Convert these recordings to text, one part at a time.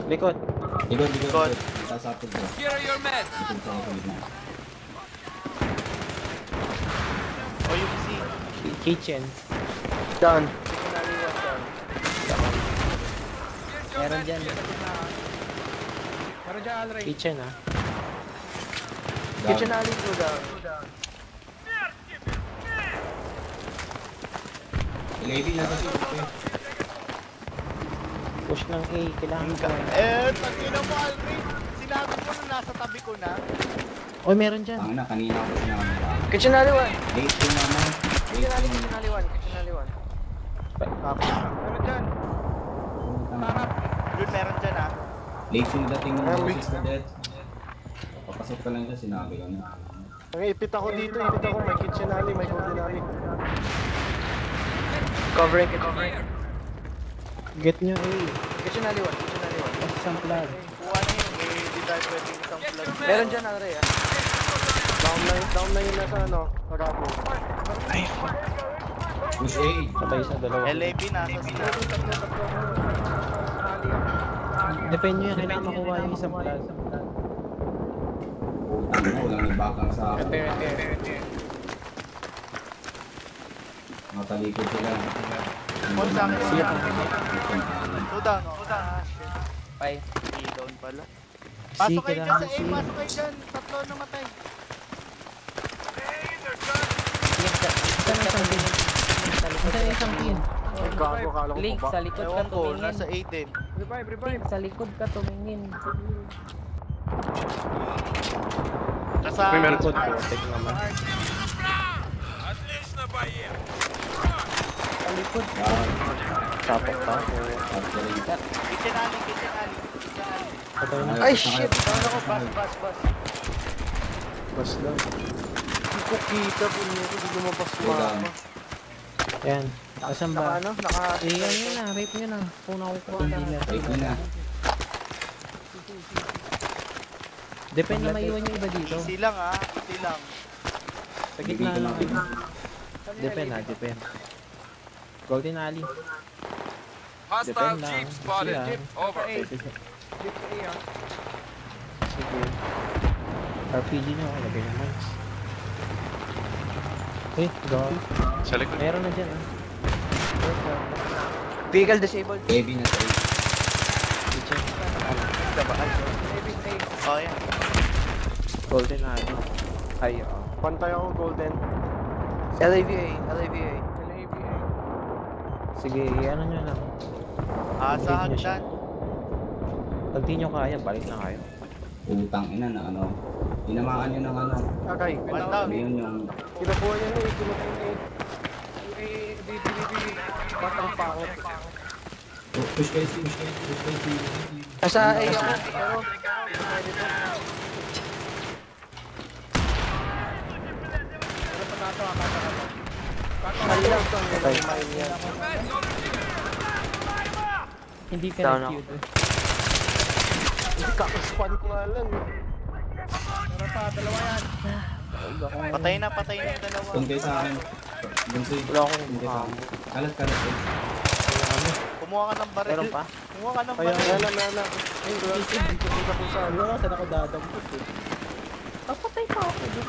Likod. Likod. Itasapod ko. Here are your meds. Likod sa ako na. O yung C. Kitchen. Down. Meron dyan. Meron dyan, Alray. Kitchen ah. Kitchen alley ko down. Lady na kasi. Push ng A. Kailangan ko. Tangina mo, Alvin. Sinabi ko na nasa tabi ko na. Oy, meron dyan. Ang na, kanina ako sinabi. Kitchen alley 1. Late ko naman. Kitchen alley 1. Kitchen alley 1. Meron dyan. Doon meron dyan ah. Late yung dating ng boses na dead. Papasok ka lang dyan, sinabi ko na. Ipit ako dito, may kitchen alley, may golden alley. Covering. Get nyo A. Kitchen alley 1. Isang plug. Kuha na yun. Hindi tayo pwedeng isang plug. Meron dyan, Alray ah. Down na yun nasa ano, Rabo. Push A. Patay sa dalawa. LAB nasa sila. Depende nyo yan. Kailangan makuha yung isang plug. Putang mo, walang nagbakang sa akin. Matalikod sila. Hold sa akin. Siya. Two down. Shit. Bye. E down pala. C, Pasok kayo dyan kailangan sa A. C. Pasok kayo dyan. Tatlo namatay. Isa na isang pin. Isa na isang pin. Gago, kala ko Link, pa sa likod ka Ewan ko. tumingin. Nasa A din. Link, sa likod ka tumingin. Nasa... Likod. Protect naman. Sa likod. Tapok pa. Kitchen alley. Patay na. Ay, shit! Tawag ako. Bus. Bas lang. Hindi ko kita po niyo, hindi lumabas Down. Yan. Asan ba? Naka ano? Naka... Yan yun na. Rape nyo na. Kuna ko kuha na. Wait mo na. Depende na maiwan yung iba dito. Easy lang ah. Easy lang. Sa gitna lang. Depende. Golden Alley. Hostile Depend lang. jeep spotted. Sila. Over. Sige. RPG nyo. Lagay naman. Eh, go. Sa likod. Meron na dyan ah. Vehicle disabled. Heavy na sa A. Kitchen. Oh yan. Golden Alley. Ay, oh. Pantay ako golden. LAVA. Sige, ano nyo lang. Sa Save nyo siya. hagdan. Pag di nyo kaya, balik na kayo. Putang ina na ano. Tinamaan nyo ng ano. Okay. One down. Yun yung... Kinukuha niya na eh. Kinukuha niya eh. Batang pangit. Push kayo C. Nasa A ako. Pero... Mali lang ito. Hindi ka Down na-cute. Hindi kakaspan ko nga lang. Patay na yung dalawa. Doon kayo sa akin. Bunsoy. Wala akong Doon kayo sa akin. Kalat. Kumuha ka ng baril. Meron pa? Kumuha ka ng Kaya baril. na. Ay, dito ko sa ano. Saan ako dadampot eh? Papatay pa ako. Doon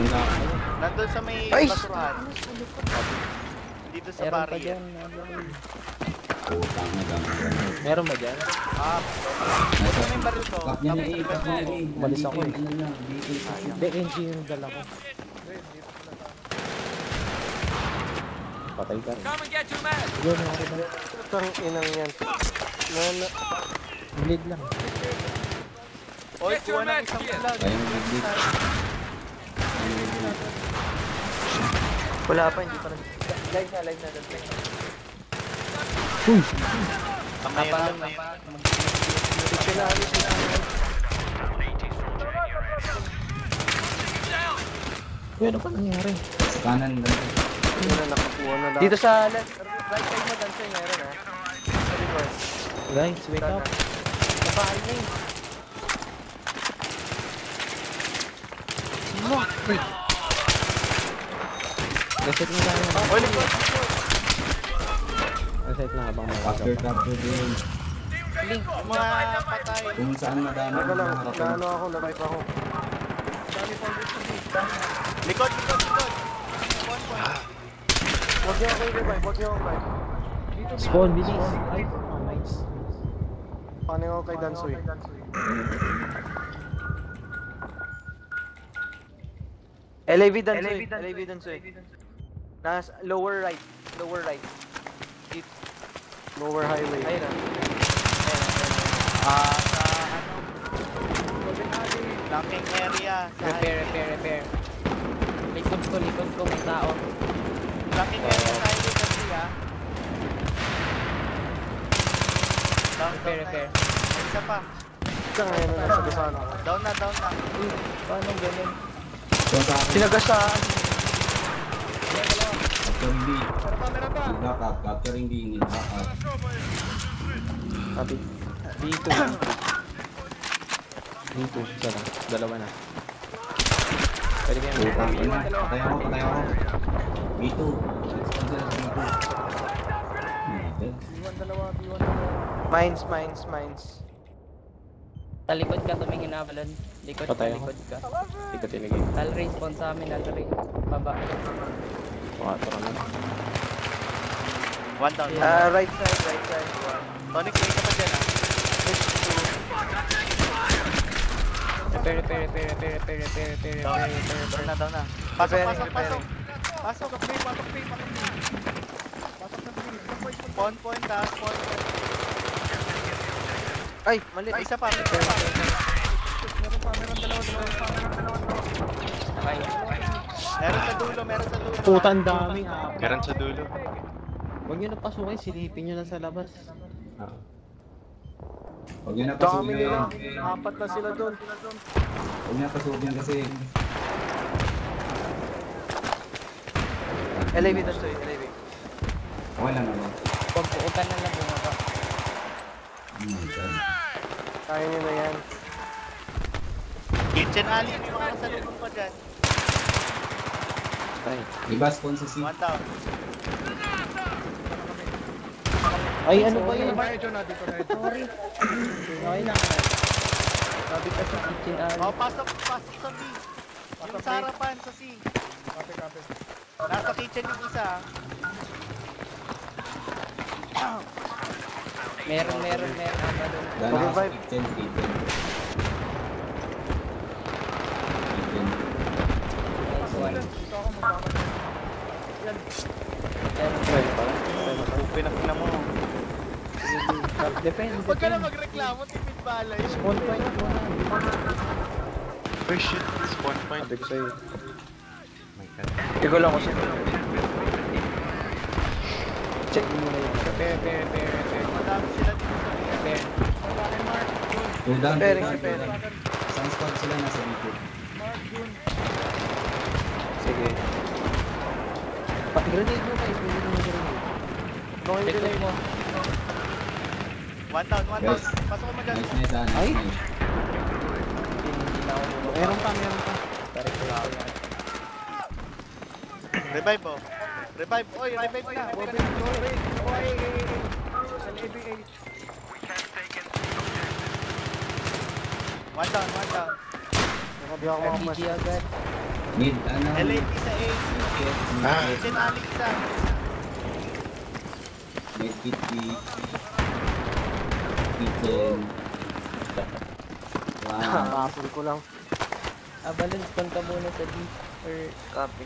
ka. Nandun sa may Ay! basurahan. Dito sa Meron pa barrier. dyan. Putang na gano'n. Meron ba dyan? Nasa may baril ko. Kap niya na A. Kap niya na A. Malis ako eh. Ano lang. Hindi, NG yung dala ko. Patay ka rin. Come and get your meds. Yun, okay na. Itang inang yan. Bleed lang. Oy, Get your kuha ng meds isang here. plug. Kayang biglit. Wala pa, hindi pa nag... Live na. Kamay lang na yun. Dictionary sila. Uy, ano pa nangyari? Kanan lang. Ano na nakakuha na lang. Dito sa left, right side mo, dancer meron ha. Sa likod. Guys, wake up. Nabahay na yun. Reset mo lang. Oy, likod. Reset na habang Capture mawag pa. din. Link. Yung mga patay. Kung saan madami Teka lang, mga rapper. naano ako, na-wipe ako. Likod, likod, likod. One point. Huwag niyo ako i-revive, huwag niyo ako i-revive. Spawn, bilis. Ay, nice. Paano ako kay Dansoy? LAV Dansoy. Nas lower right. Deep. Lower highway. Ayun ah. Sa ano? Locking area. Sa Repair. Likod ko, may tao. locking area sa highway kasi Repair. May isa pa. Ika ngayon na nasa Gasano. Down na. Paano ganun? So sa akin, Sinagasaan. capturing B. Backup, capturing B, need backup. Copy. B2. B2, isa lang. Dalawa na. Pwede kaya Patay ako. B2. Sponsor sa B2. Mines. Sa likod ka, tumingin na balon. Likod ka. Hindi ko tinigil. Alray, spawn sa amin, Alray. Baba. Makatara na. One down. Right side. Tonic, wait ka pa dyan ah. Repair. Down na. Pasok. Repairing. Pasok, B. Spawn point ah, spawn point. Ay, mali. Isa pa. Okay. Meron sa dulo. Putan dami. Meron sa dulo. Huwag nyo na pasukin, silipin nyo na sa labas. Huwag nyo na Dami nila. pasukin. 4 na sila doon. Huwag nyo na pasukin kasi. LAV Dansoy. Okay lang naman. Pagpuutan na lang bumaba. Oh my God. Kaya nyo na yan. Kitchen alley, may mga kasalubong pa dyan. Iba spawn sa C. One down. Ay, ano ba yun? Sorry. Okay lang. Sabi ka sa kitchen Oh, pasok sa B. Yung sa harapan sa C. Nasa kitchen yung isa. Meron. Balon. Dala sa Revive. kitchen. Nice one. Pinakina mo. Defend. Huwag ka na magreklamo, tipid bala yun. Spawn point muna. Oh shit, spawn point. Sabi ko sa'yo. Hindi ko lang kasi. Check mo muna yun. Repair. Madami sila dito sa Repair. Two down. Repairing. Isang squad sila nasa B2. Sige. Grenade mo guys, pwede mo grenade. Likod mo. One down. Yes. Pasok mo dyan. Nice. Ay? Nice. Meron pa. Revive mo. Revive. Oy, revive na. One down. Nakabi ako mga mas. RPG agad. Mid, LAP sa A. Ah. Kitchen alley isa. Mid kitchen. Wow. Kapul ko lang. Balon, spawn ka muna sa D. Or Copy.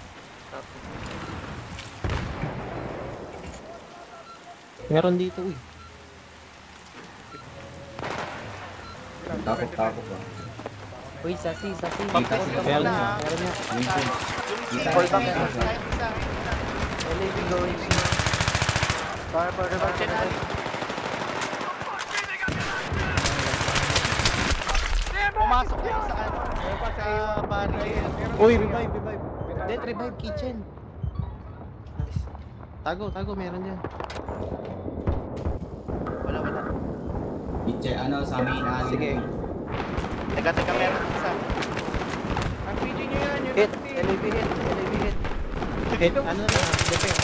Meron dito, uy. Tapok ba? uy, sa C. Pagpapos ka Meron muna. niya, meron niya. Kita. Hold back. Isa. LAV going. Kitchen alley. Pumasok kayo sa ano? Sa barrier. Uy, revive. Dead, revive kitchen. Nice. Tago, meron dyan. Wala. Kitchen, sa main alley. Sige. Teka, meron isa. Hit. LAV hit. Hit, ano na, defend.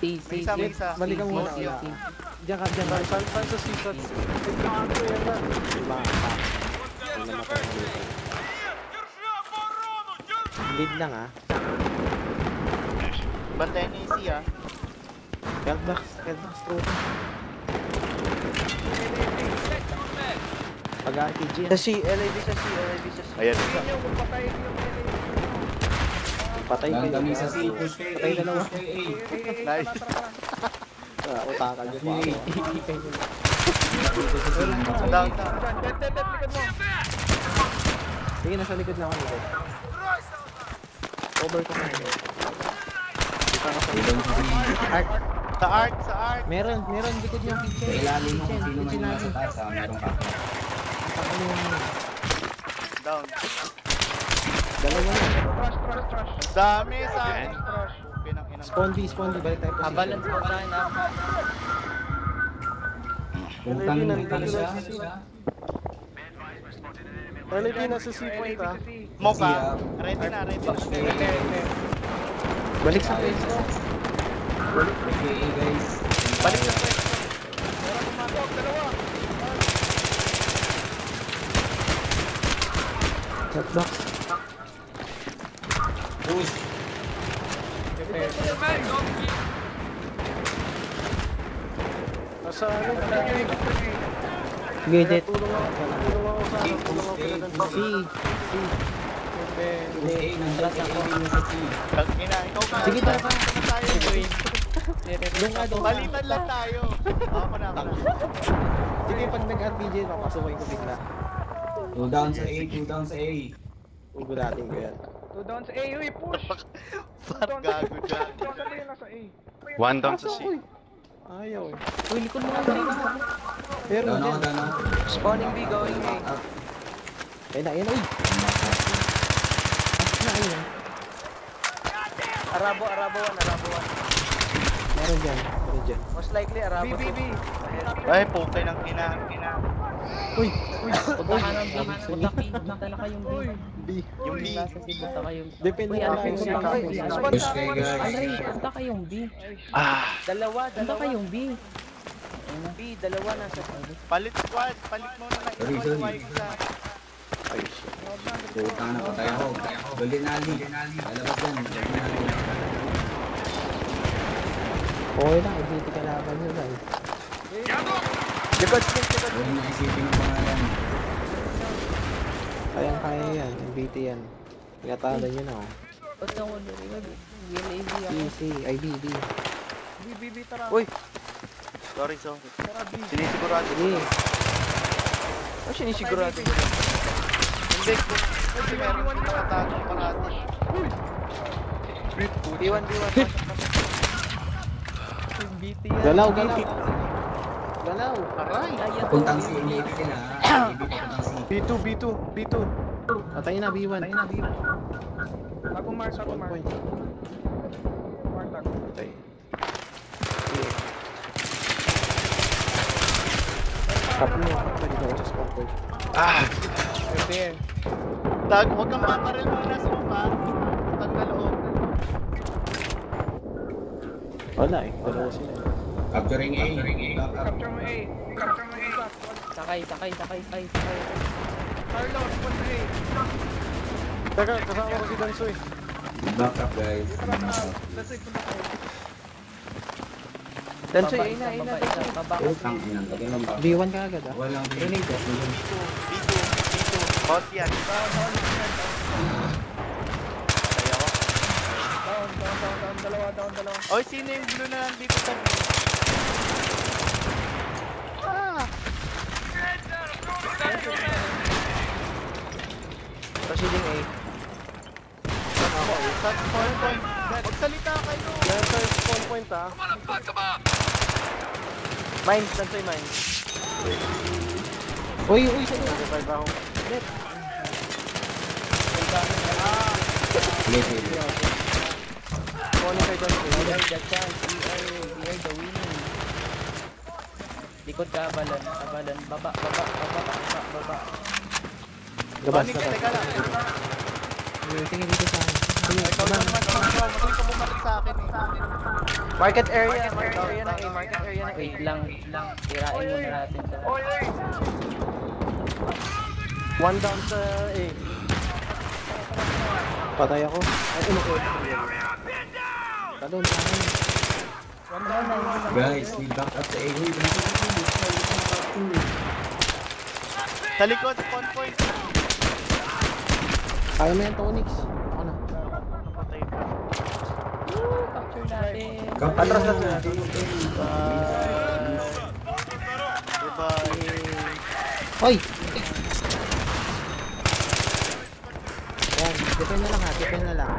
C. May isa. Balik ka muna, Close yun. wala. Diyan ka, diyan ka. Saan sa season? Tignan ko yan na. Diba? Wala matay na dito. Lead lang ah. Bantayan ni AC ah. Healthbox through. Pag-RPG Sa C, LAV sa C, LAV sa C. Ayan. Patay Lang kayo. kami sa C, push kay Patay A, dalawa. push kay A. Nice. Utakan nyo pa ako. Down. Sige, nasa likod na ako nito. Over ko na ito. Arc. Sa arc, sa arc. Meron likod nyo. Sa ilalim mo kung sino man yung nasa taas, meron ka. Ano yung Down. dalawa na. Dami sa akin. Pinang-inang. Spawn B, balik tayo position. Balance mo sa akin ah. Putang kita na siya. LAV nasa C-point ah. Moka. Ready na, ready na. Balik sa place. Balik kay A, guys. Balik na pwede. Chatbox. Push. Nasa ano? Sige, Jet. Tulong ako sa ano. Tulong ako kila Dan. C. Push A, nandiyan kay A, nasa C. Tangina, ikaw ka. Sige, tara pa. Ano tayo? Doon ka. Balitan lang tayo. Ako na. Sige, pag nag-RPG, papasukin ko bigla. 2 down sa A, 2 down sa A. Ugulatin ko yan. Fat gago dyan. One down sa C. Ayaw eh. Uy, likod mo nga rin. Pero Down ako, dyan. down ako. Spawning B going A. Ayun na. Uy! Na, ayun. Arabo 1. Meron dyan. Most likely Arabo. B. Ay, pukay ng ina. Uy! Punta ka ng B. Punta ka yung B. B. Yung B. Nasa C, punta ka yung B. Depende Uy, na Alvin, lang punta yung ka C. yung B. Push kay guys. Alvin, punta ka yung B. Dalawa. Punta ka yung B. B, dalawa nasa. Palit squad. Palit mo na lang. Sorry, Ikaw yung sorry. wife sa. Putang na, patay ako. Golden Ali. Lalabas yan. Golden Ali. Okay lang, ibiti ka laban nyo guys. Likod. Huwag na isipin yung pangalan. Kaya yan, ibiti yan. Tinatalo nyo na oh. Ba't ako narinig? Lazy ako. C, ay B. Uy. Sorry. Sinisigurado. Sige. Ano sinisigurado? Hindi ko. Kasi meron yung nakatago parati. B1. Galaw. Aray. Papuntang C, iniibig ka na. Iniibig papuntang C. B2. Patay na B1. Ako mark. Point. Patay. Tap mo. Dito ako sa spawn point. Tag, huwag kang makarel muna sa mapa. Tag na loob. Wala eh, dalawa sila. Capturing A. Back up. Sakay. Teka, kasama ko si Danso eh. Back up, guys. Danso, Baba isa. Baba ka. Putang ina. Lagyan ng back. B1 ka agad ah. Walang grenade. B2. Hot yan. Down, dalawa. Oy, sino yung blue na nandito sa blue? Proceeding A. Sa spawn point. Magsalita kayo. Nasa spawn point ah. Mines, Danso yung mines. Uy, sa'yo. Revive ako. Sige. Spawning kay Danso. We are the chance. We are the winning. Likod ka, Abalan. Baba. Gabas. Teka lang. Sige, dito sa akin. Ikaw lang naman, magaling ka bumalik sa akin eh. Market area na A, market area na A. Wait lang. Tirain muna natin to. One down sa A. Patay ako. Ay, ano ko? Talon, talon. Guys, we back up sa A. Uy, back up sa A. Sa likod, spawn point. Kaya mo yan, Tonix. Ako na. Napatay pa. Capture natin. Atras na siya. Goodbye. Hoy! Yan, depend na lang ha, depend na lang.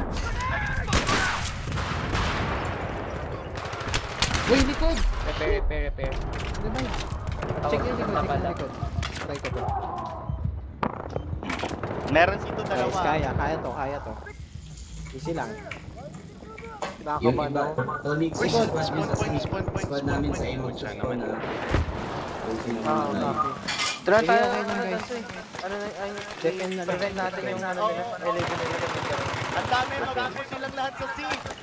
Uy, likod! Repair. Diba? Check yun, likod. Try ko to. Meron dito Guys, dalawa. kaya to. Easy lang. Yung iba, Tonic, Uy, squad spawn point. namin sa A mag-spawn na. Kung sino man na. Tara Sige, tayo, okay lang, guys. Ano na, ay, Defend na lang. prevent natin yung ano nila, 11. Ang dami, mag-push silang lahat sa C.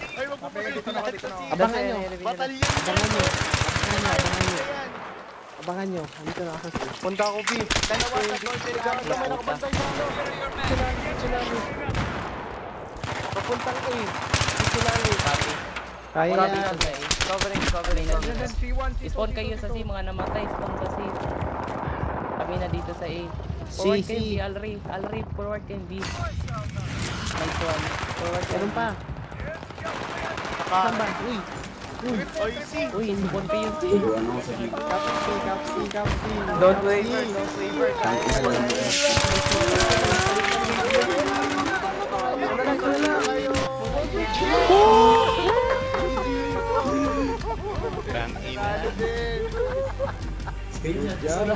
Ay, wag mo push lahat sa C. Abangan nyo. Batalyon Abangan nyo. yan. Abangan nyo. Dito na ako sa stage. Punta ako, B. Dalawa sa gold area. May nakabantay na ano. Tsunami. Papuntang A. Tsunami. Kaya Copy yan. lang sa A. Covering na dito. Spawn kayo sa C, mga namatay, spawn sa C. Kami na dito sa A. Forward kayo B, Alri, forward kayo B. Nice one. Forward kayo Meron B. pa. Saan ba? Uy. Oy, C. Uy, spawn kayo C. Turuan ako sa dito. Kapsi. Don't waver, guys. Grand in. Screenshot.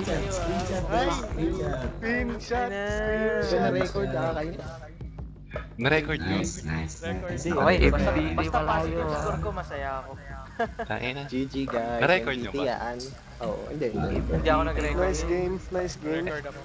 Pinshot. Ito na record kayo. Na-record nyo? Nice. Okay, basta pass yung score ko, masaya ako. Tayo na. GG guys. Na-record nyo ba? Tiyaan. Oo, hindi. Hindi ako nag-record. Nice game. Record ako.